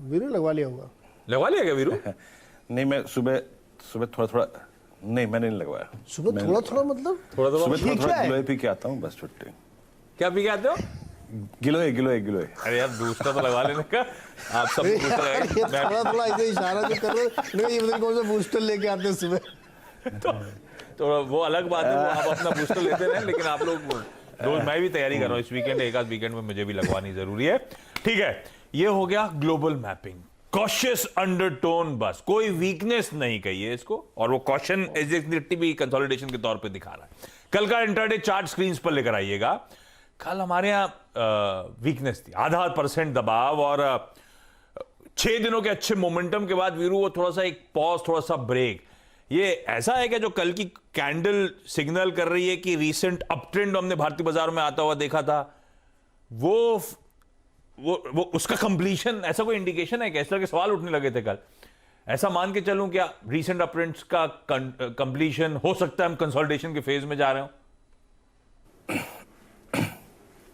वीरू लगवा लिया होगा। लगवा लिया क्या वीरू? नहीं, मैं सुबह सुबह थोड़ा थोड़ा नहीं, मैंने नहीं लगवाया। सुबह थोड़ा थोड़ा मतलब थोड़ा सुबह थोड़ा थोड़ा क्या है? गिलोय पी के आता हूँ, बस छुट्टी। क्या पी के आते हो? गिलोय गिलोय गिलोय। अरे यार बूस्टर तो लगवा लेने का। आप सब ये बूस्टर थोड़ा थोड़ा ऐसे इशारा जो कर रहे हो, नहीं ये मतलब कौन सा बूस्टर लेके आते हैं सुबह। तो वो अलग बात है, वो आप अपना बूस्टर लेते रहे, लेकिन आप लोग रोज, मैं भी तैयारी कर रहा हूँ इस वीकेंड, एक आध वीकेंड में मुझे भी लगवानी जरूरी है। ठीक है, ये हो गया ग्लोबल मैपिंग, कॉशियस अंडरटोन, बस कोई वीकनेस नहीं कहिए इसको, और वो कॉशन एग्जैक्टली भी कंसोलिडेशन के तौर पे दिखा रहा है। कल का इंट्राडे चार्ट स्क्रीन पर लेकर आइएगा। कल हमारे यहां वीकनेस थी, आधा % दबाव, और 6 दिनों के अच्छे मोमेंटम के बाद वीरू वो थोड़ा सा एक पॉज, थोड़ा सा ब्रेक। ये ऐसा है कि जो कल की कैंडल सिग्नल कर रही है कि रीसेंट अप ट्रेंड हमने भारतीय बाजार में आता हुआ देखा था, वो उसका कंप्लीशन, ऐसा कोई इंडिकेशन है? कैसे के सवाल उठने लगे थे कल। ऐसा मान के चलूं क्या रीसेंट अप ट्रेंड्स का कंप्लीशन हो सकता है, हम कंसोलिडेशन के फेज में जा रहे हो?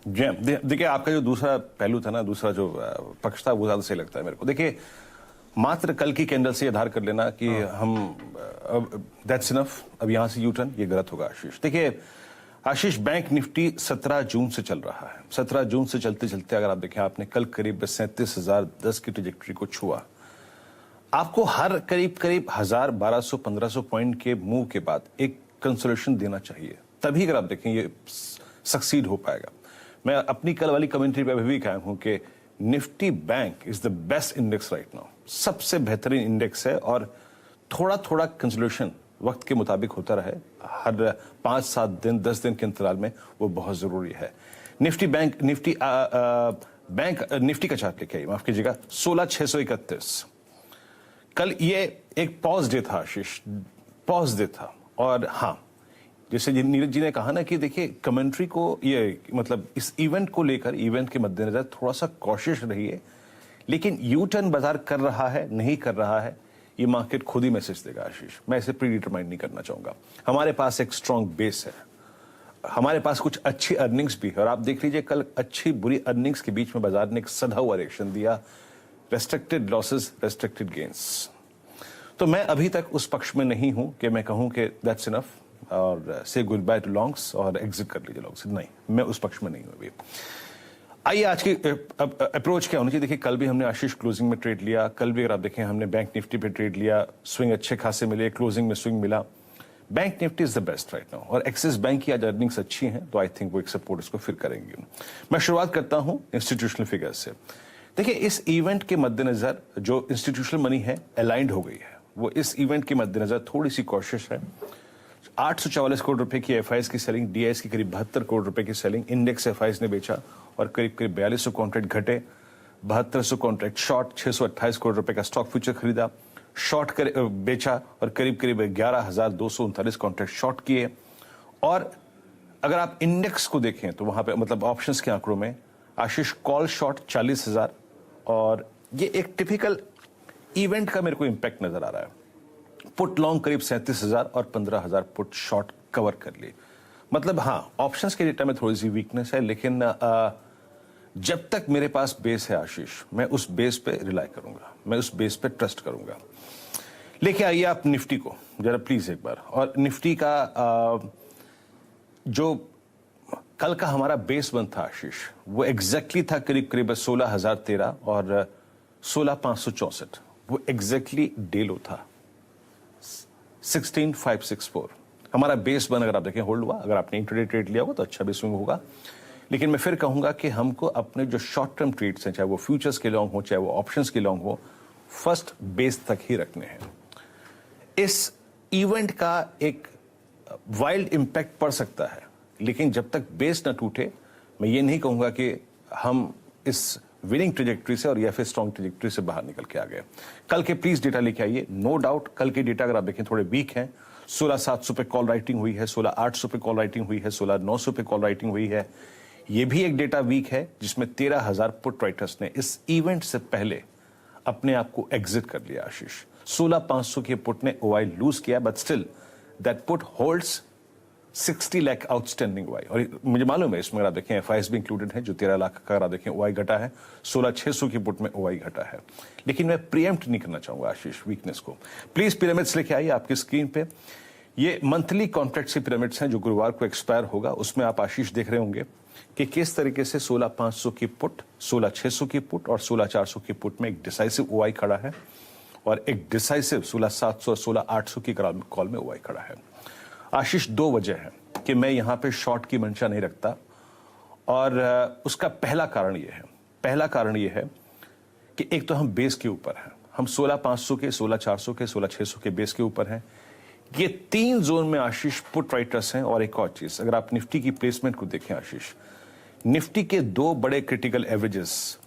देखिए, आपका जो दूसरा पहलू था ना, दूसरा जो पक्ष था, वो ज्यादा सही लगता है मेरे को। देखिए, मात्र कल की कैंडल से आधार कर लेना कि हम दैट्स इनफ, अब यहां से यू टर्न, ये गलत होगा आशीष। देखिए आशीष, बैंक निफ्टी 17 जून से चल रहा है। 17 जून से चलते चलते अगर आप देखें, आपने कल करीब 37,010 की ट्रैजेक्टरी को छुआ। आपको हर करीब 1000, 1200, 1500 पॉइंट के मूव के बाद एक कंसोलेशन देना चाहिए, तभी अगर आप देखें ये सक्सीड हो पाएगा। मैं अपनी कल वाली कमेंट्री पे अभी भी कायम हूं कि Nifty bank is the best index right now, सबसे बेहतरीन इंडेक्स है, और थोड़ा थोड़ा कंसोलेशन वक्त के मुताबिक होता रहे, हर 5-7 दिन 10 दिन के अंतराल में, वो बहुत जरूरी है। निफ्टी का चार्ट लेके आइए, माफ कीजिएगा, 16,631। कल ये एक पॉज डे था आशीष, पॉज डे था। और हाँ, जैसे नीरज जी ने कहा ना कि देखिए कमेंट्री को, ये मतलब इस इवेंट को लेकर, इवेंट के मद्देनजर थोड़ा सा कॉशियस रहिए, लेकिन यू टर्न बाजार कर रहा है नहीं कर रहा है, ये मार्केट खुद ही मैसेज देगा आशीष। मैं इसे प्री डिटरमाइन नहीं करना चाहूंगा। हमारे पास एक स्ट्रांग बेस है, हमारे पास कुछ अच्छी अर्निंग्स भी है, और आप देख लीजिए कल अच्छी बुरी अर्निंग्स के बीच में बाजार ने एक सधा हुआ रिएक्शन दिया, रेस्ट्रिक्टेड लॉसेस, रेस्ट्रिक्टेड गेन्स। तो मैं अभी तक उस पक्ष में नहीं हूं कि मैं कहूं कि दैट्स इनफ और से गुड बाय टू लॉन्ग्स और एग्जिट कर लीजिए लॉन्ग्स, नहीं, मैं उस पक्ष में नहीं हूं अभी। आइए आज की अप्रोच क्या होनी चाहिए। देखिए कल भी हमने आशीष क्लोजिंग में ट्रेड लिया, कल भी अगर आप देखें हमने बैंक निफ्टी पे ट्रेड लिया, स्विंग अच्छे खासे मिले, क्लोजिंग में स्विंग मिला। Bank Nifty is the best right now, और एक्सिस बैंक की आज अर्निंग्स अच्छी हैं, तो आई थिंक वो एक सपोर्ट इसको फिर करेंगे। मैं शुरुआत करता हूं इंस्टीट्यूशनल फिगर्स से। देखिए इस इवेंट के मद्देनजर जो इंस्टीट्यूशनल मनी है अलाइंड हो गई है, वो इस इवेंट के मद्देनजर थोड़ी सी कॉशियस है। 844 करोड़ रुपए की एफआईएस की सेलिंग, डीआईएस की करीब 72 करोड़ रुपए की सेलिंग, इंडेक्स एफआईएस ने बेचा और करीब 4200 कॉन्ट्रैक्ट घटे, 7200 कॉन्ट्रैक्ट शॉर्ट, 628 करोड़ रुपए का स्टॉक फ्यूचर खरीदा, शॉर्ट बेचा और करीब 11,239 कॉन्ट्रैक्ट शॉर्ट किए। और अगर आप इंडेक्स को देखें तो वहां पे मतलब ऑप्शंस के आंकड़ों में आशीष कॉल शॉर्ट 40,000, और ये एक टिपिकल इवेंट का मेरे को इंपैक्ट नजर आ रहा है। पुट लॉन्ग करीब 37,000 और 15,000 पुट शॉर्ट कवर कर ली। मतलब हाँ, ऑप्शंस के डेटा में थोड़ी सी वीकनेस है, लेकिन जब तक मेरे पास बेस है आशीष, मैं उस बेस पे रिलाई करूंगा, मैं उस बेस पे ट्रस्ट करूंगा। लेके आइए आप निफ्टी को जरा प्लीज एक बार। और निफ्टी का जो कल का हमारा बेस बन था आशीष, वो एग्जैक्टली था करीब 16,013 और 16,564, वो एग्जैक्टली डे लो था 16,564। हमारा बेस बन अगर आप देखें होल्ड हुआ, अगर आपने इंट्राडे ट्रेड लिया होगा तो अच्छा भी स्विंग होगा। लेकिन मैं फिर कहूंगा कि हमको अपने जो शॉर्ट टर्म ट्रेड्स हैं, चाहे वो फ्यूचर्स के लॉन्ग हो, चाहे वो ऑप्शंस के लॉन्ग हो, फर्स्ट बेस तक ही रखने हैं। इस इवेंट का एक वाइल्ड इंपैक्ट पड़ सकता है, लेकिन जब तक बेस ना टूटे, मैं ये नहीं कहूंगा कि हम इस विनिंग ट्रेजेक्ट्री से और या फिर स्ट्रॉन्ग ट्रेजेक्ट्री से बाहर निकल के आ गए। कल के प्लीज डेटा लेके आइए। नो डाउट कल के डेटा अगर आप देखें थोड़े वीक हैं। 16,700 पे कॉल राइटिंग हुई है, 16,800 पे कॉल राइटिंग हुई है, 16,900 पे कॉल राइटिंग हुई है। ये भी एक डेटा वीक है जिसमें 13,000 पुट राइटर्स ने इस इवेंट से पहले अपने आप को एग्जिट कर लिया आशीष। 16,500 के पुट ने ओआई लूज किया, but still that put holds 60 lakh outstanding OI, और मुझे मालूम है इसमें अगर आप देखें एफआईएस भी इंक्लूडेड है, जो 13 लाख का अगर आप देखें ओआई घटा है, 16,600 की पुट में ओआई घटा है। लेकिन मैं प्रीएम्प्ट नहीं करना चाहूंगा आशीष वीकनेस को। प्लीज पिरामिड्स लेके आइए आपकी स्क्रीन पे। ये मंथली कॉन्ट्रैक्ट से पिरामिड्स हैं जो गुरुवार को एक्सपायर होगा। उसमें आप आशीष देख रहे होंगे कि किस तरीके से 16,500 की पुट, 16,600 की पुट और 16,400 की पुट में एक डिसाइसिव ओआई खड़ा है, और एक डिसाइसिव 16,700 और 16,800 की कॉल में ओआई खड़ा है। आशीष, दो वजह है कि मैं यहां पे शॉर्ट की मंशा नहीं रखता, और उसका पहला कारण यह है कि एक तो हम बेस के ऊपर हैं, हम 16,500 के, 16,400 के, 16,600 के बेस के ऊपर हैं। ये 3 जोन में आशीष पुट राइटर्स हैं। और एक और चीज, अगर आप निफ्टी की प्लेसमेंट को देखें आशीष, निफ्टी के 2 बड़े critical averages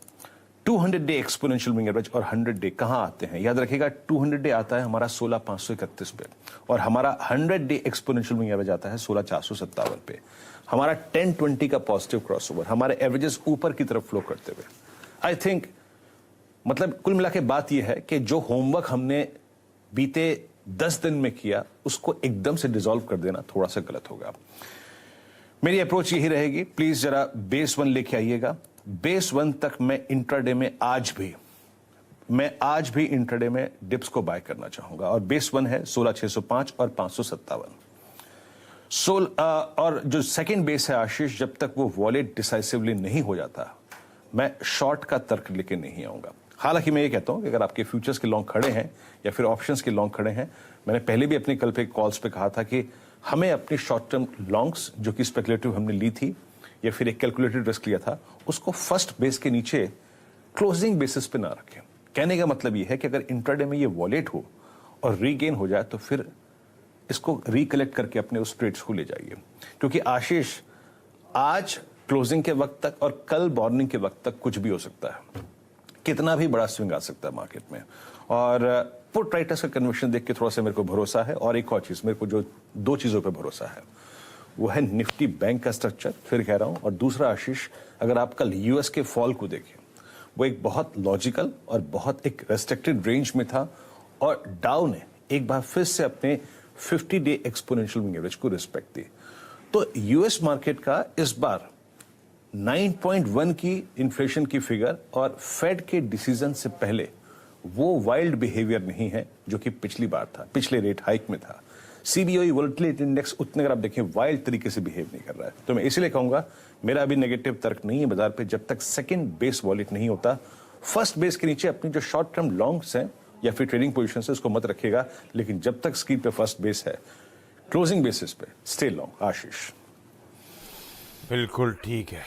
200 day exponential moving average और 100 डे कहां आते हैं? याद रखिएगा, 200 डे आता है हमारा 16,531 पे, और हमारा 100 डे एक्सपोनेंशियल मूविंग एवरेज आता है 16,457 पे। हमारा 10-20 का पॉजिटिव क्रॉसओवर, हमारे एवरेजेस ऊपर की तरफ फ्लो करते हुए। आई थिंक मतलब कुल मिला के बात यह है कि जो होमवर्क हमने बीते 10 दिन में किया, उसको एकदम से डिसॉल्व कर देना थोड़ा सा गलत होगा। मेरी अप्रोच यही रहेगी, प्लीज जरा बेस 1 लेके आइएगा। बेस 1 तक मैं इंट्राडे में आज भी इंट्राडे में डिप्स को बाय करना चाहूंगा, और बेस 1 है 16,605 और 557। और जो सेकंड बेस है आशीष, जब तक वो वॉलेट डिसाइसिवली नहीं हो जाता, मैं शॉर्ट का तर्क लेके नहीं आऊंगा। हालांकि मैं ये कहता हूं कि अगर आपके फ्यूचर्स के लॉन्ग खड़े हैं या फिर ऑप्शंस के लॉन्ग खड़े हैं, मैंने पहले भी अपने कल पे कॉल्स पे कहा था कि हमें अपनी शॉर्ट टर्म लॉन्ग्स जो कि स्पेकुलेटिव हमने ली थी या फिर एक कैलकुलेटेड रिस्क लिया था, उसको फर्स्ट बेस के नीचे क्लोजिंग बेसिस पे ना रखें। कहने का मतलब ये है कि अगर इंट्राडे में ये वॉलेट हो और रीगेन हो जाए तो फिर इसको रिकलेक्ट करके अपने उस ट्रेड्स को ले जाइए। क्योंकि आशीष, आज क्लोजिंग के वक्त तक और कल मॉर्निंग के वक्त तक कुछ भी हो सकता है, कितना भी बड़ा स्विंग आ सकता है मार्केट में। और पुट राइटर्स का कन्विक्शन देख के थोड़ा सा मेरे को भरोसा है। और एक और चीज, मेरे को जो 2 चीजों पे भरोसा है वो है निफ्टी बैंक का स्ट्रक्चर, फिर कह रहा हूं। और दूसरा आशीष, अगर आप कल यूएस के फॉल को देखें, वो एक बहुत लॉजिकल और बहुत एक रेस्ट्रिक्टेड रेंज में था, और डाउ ने एक बार फिर से अपने 50 डे एक्सपोनेंशियल मूविंग एवरेज को रिस्पेक्ट दी। तो यूएस मार्केट का इस बार 9.1 की इन्फ्लेशन की फिगर और फेड के डिसीजन से पहले वो वाइल्ड बिहेवियर नहीं है जो कि पिछली बार था, पिछले रेट हाइक में था। सीबीओई वोलेटिलिटी इंडेक्स उतने अगर आप देखें वाइल्ड तरीके से बिहेव नहीं कर रहा है। तो मैं इसीलिए कहूंगा, मेरा अभी नेगेटिव तर्क नहीं है बाजार पे, जब तक सेकंड बेस वॉलेट नहीं होता। फर्स्ट बेस के नीचे अपनी जो शॉर्ट टर्म लॉन्ग्स हैं या फिर ट्रेडिंग पोजीशन है उसको मत रखिएगा, लेकिन जब तक स्क्रीन पे फर्स्ट बेस है, क्लोजिंग बेसिस पे स्टे लॉन्ग। आशीष, बिल्कुल ठीक है,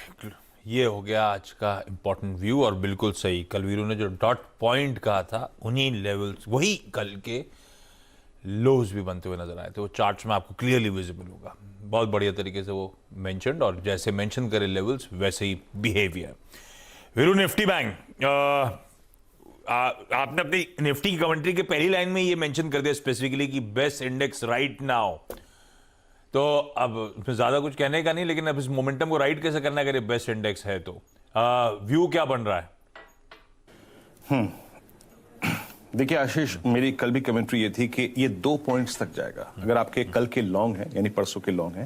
ये हो गया आज का इंपॉर्टेंट व्यू। और बिल्कुल सही, कल वीरू ने जो डॉट पॉइंट कहा था, उन्हीं लेवल्स, वही कल के लोज भी बनते हुए नजर आए थे। वो चार्ट्स में आपको क्लियरली विजिबल होगा, बहुत बढ़िया तरीके से वो मेंशन्ड, और जैसे मेंशन करे लेवल्स वैसे ही बिहेवियर। वीरू, निफ्टी बैंक, आपने अपनी निफ्टी की कमेंट्री के पहली लाइन में ये मेंशन कर दिया स्पेसिफिकली कि बेस्ट इंडेक्स राइट नाउ। तो अब इसमें ज्यादा कुछ कहने का नहीं, लेकिन अब इस मोमेंटम को राइट कैसे करना है अगर ये बेस्ट इंडेक्स है तो? व्यू क्या बन रहा है? देखिए आशीष, मेरी कल भी कमेंट्री ये थी कि ये 2 पॉइंट्स तक जाएगा। अगर आपके कल के लॉन्ग हैं, यानी परसों के लॉन्ग हैं,